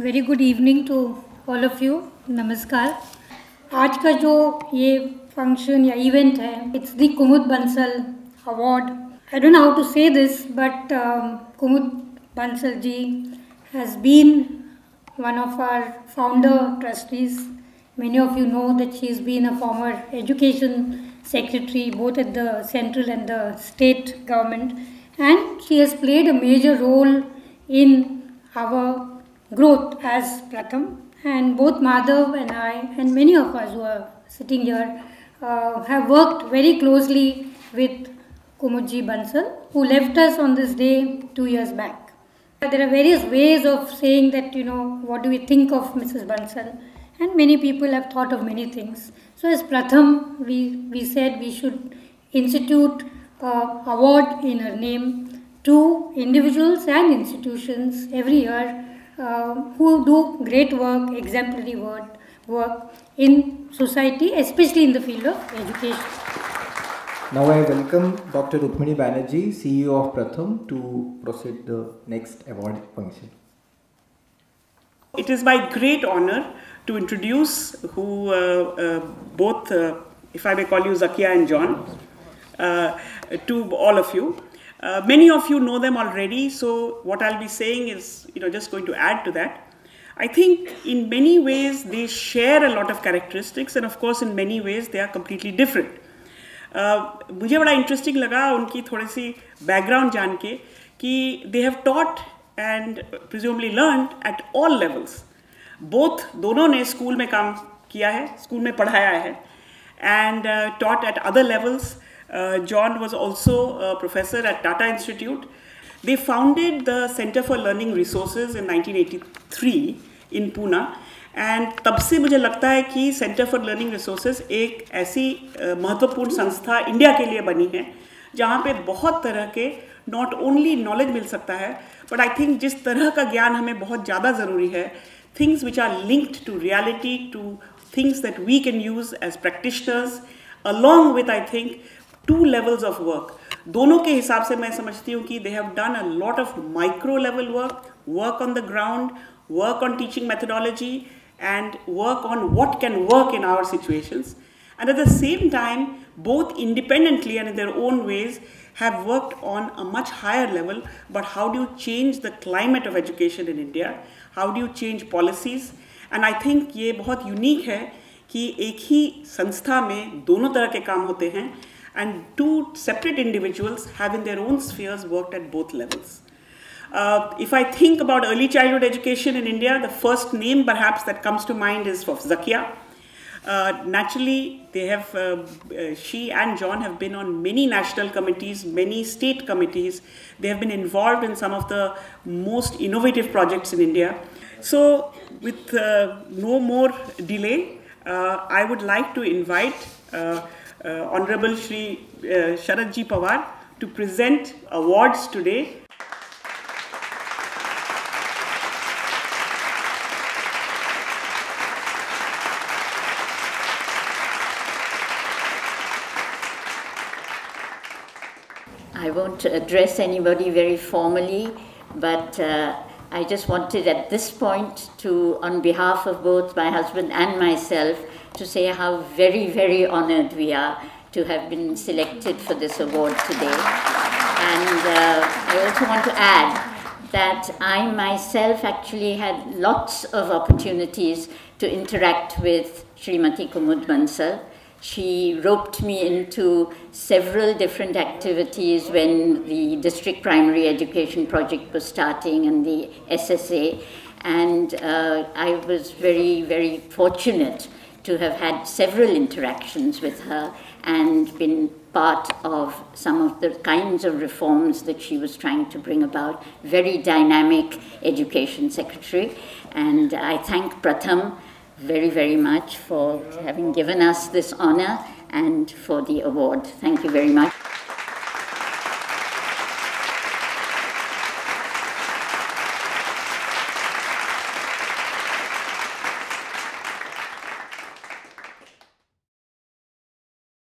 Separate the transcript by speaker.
Speaker 1: Very good evening to all of you. नमस्कार. आज का जो ये फंक्शन या इवेंट है, it's the Kumud Bansal award. I don't know how to say this, but Kumud Bansal ji has been one of our founder trustees. Many of you know that she has been a former education secretary both at the central and the state government, and she has played a major role in our growth as Pratham. And both Madhav and I and many of us who are sitting here have worked very closely with Kumud Bansal, who left us on this day 2 years back. There are various ways of saying that, what do we think of Mrs. Bansal? And many people have thought of many things. So as Pratham, we said we should institute an award in her name to individuals and institutions every year who do great work, exemplary work in society, especially in the field of education.
Speaker 2: Now I welcome Dr. Rukmini Banerjee, CEO of Pratham, to proceed the next award function.
Speaker 3: It is my great honor to introduce both, if I may call you Zakia and John, to all of you. Many of you know them already, so what I'll be saying is, just going to add to that. I think in many ways they share a lot of characteristics, and of course in many ways they are completely different. मुझे बड़ा interesting लगा उनकी थोड़ी सी background जान के कि they have taught and presumably learned at all levels. Both दोनों ने स्कूल में काम किया है, स्कूल में पढ़ाया है, and taught at other levels. John was also professor at Tata institute. They founded the centre for learning resources in 1983 in Poona. And तब से मुझे लगता है कि सेंटर फॉर लर्निंग रिसोर्सेज एक ऐसी महत्वपूर्ण संस्था इंडिया के लिए बनी है जहाँ पे बहुत तरह के नॉट ओनली नॉलेज मिल सकता है, बट आई थिंक जिस तरह का ज्ञान हमें बहुत ज़्यादा ज़रूरी है, things which are linked to reality, to things that we can use as practitioners along with I think 2 levels of work. दोनों के हिसाब से मैं समझती हूँ कि they have done a lot of micro level work on the ground, work on teaching methodology, and work on what can work in our situations. And at the same time, both independently and in their own ways have worked on a much higher level. But how do you change the climate of education in India? How do you change policies? And I think ये बहुत unique है कि एक ही संस्था में दोनों तरह के काम होते हैं, and 2 separate individuals have in their own spheres worked at both levels. If I think about early childhood education in India, the first name perhaps that comes to mind is of Zakia. Naturally, they have, she and John have been on many national committees, many state committees. They have been involved in some of the most innovative projects in India. So, with no more delay, I would like to invite Honorable Shri Sharadji Pawar to present awards today.
Speaker 4: I won't address anybody very formally, but I just wanted at this point to, on behalf of both my husband and myself, to say how very, very honored we are to have been selected for this award today. And I also want to add that I myself actually had lots of opportunities to interact with Srimati Kumud Bansal. She roped me into several different activities when the district primary education project was starting and the SSA, and I was very, very fortunate to have had several interactions with her and been part of some of the kinds of reforms that she was trying to bring about. Very dynamic education secretary, and I thank Pratham very, very much for having given us this honor and for the award. Thank you very much.